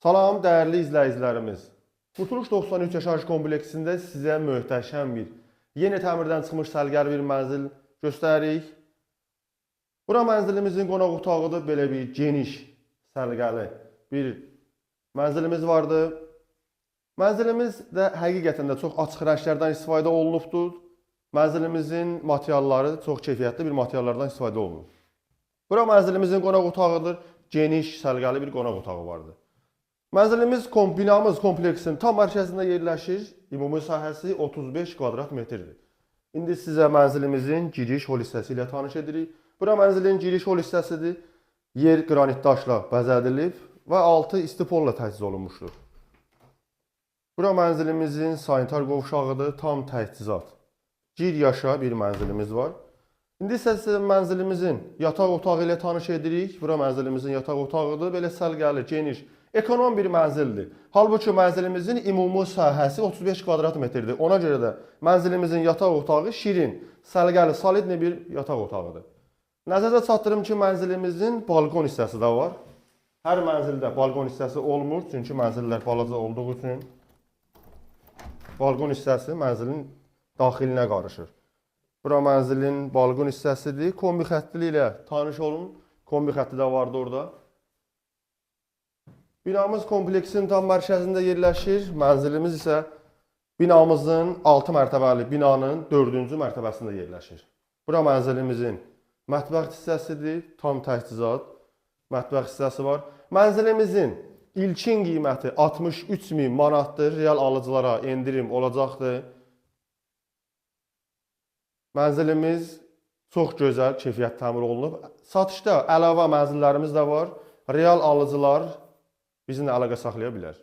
Salam dəyərli izləyicilərimiz. Qurtuluş 93 yaşayış kompleksində sizə möhtəşəm bir, yeni təmirdən çıxmış səliqəli bir mənzil göstəririk. Bura mənzilimizin qonaq otağıdır, belə bir geniş, səliqəli bir mənzilimiz vardır. Mənzilimiz də həqiqətən də çox açıq rənglərdən istifadə olunubdur. Mənzilimizin materialları çox keyfiyyətli bir materiallardan istifadə olunub. Bura mənzilimizin qonaq otağıdır, geniş, səliqəli bir qonaq otağı vardır. Mənzilimiz, binamız kompleksin tam mərkəzində yerləşir. Ümumi sahəsi 35 kvadrat metrdir. İndi sizə mənzilimizin giriş hol hissəsi ilə tanış edirik. Bura mənzilin giriş hol hissəsidir. Yer qranit daşla bəzədilib və altı istipolla təchiz olunmuşdur. Bura mənzilimizin sanitar qovşağıdır, tam təchizat. Gir yaşa bir mənzilimiz var. İndi isə sizə mənzilimizin yataq otağı ilə tanış edirik. Bura mənzilimizin yataq otağıdır. Belə səliqəli, geniş, ekonom bir mənzildir. Halbuki mənzilimizin ümumi sahəsi 35 kvadrat metrdir. Ona görə də mənzilimizin yataq otağı şirin, səliqəli, solidli bir yataq otağıdır. Nəzərdə çatdırım ki, mənzilimizin balkon hissəsi də var. Hər mənzildə balkon hissəsi olmur, çünki mənzillər balaca olduğu üçün balkon hissəsi mənzilin daxilinə qarışır. Bura mənzilin balkon hissəsidir. Kombi xəttili ilə tanış olun. Kombi xətti də vardı orada. Binamız kompleksin tam mərkəzində yerləşir. Mənzilimiz isə binamızın 6 mərtəbəli binanın 4-cü mərtəbəsində yerləşir. Bura mənzilimizin mətbəx hissəsidir. Tam təchizat mətbəx hissəsi var. Mənzilimizin ilkin qiyməti 63.000 manatdır. Real alıcılara endirim olacaqdır. Mənzilimiz çox gözəl, keyfiyyət təmin olunub. Satışda əlavə mənzillərimiz də var. Real alıcılar bizimlə əlaqə saxlaya bilər.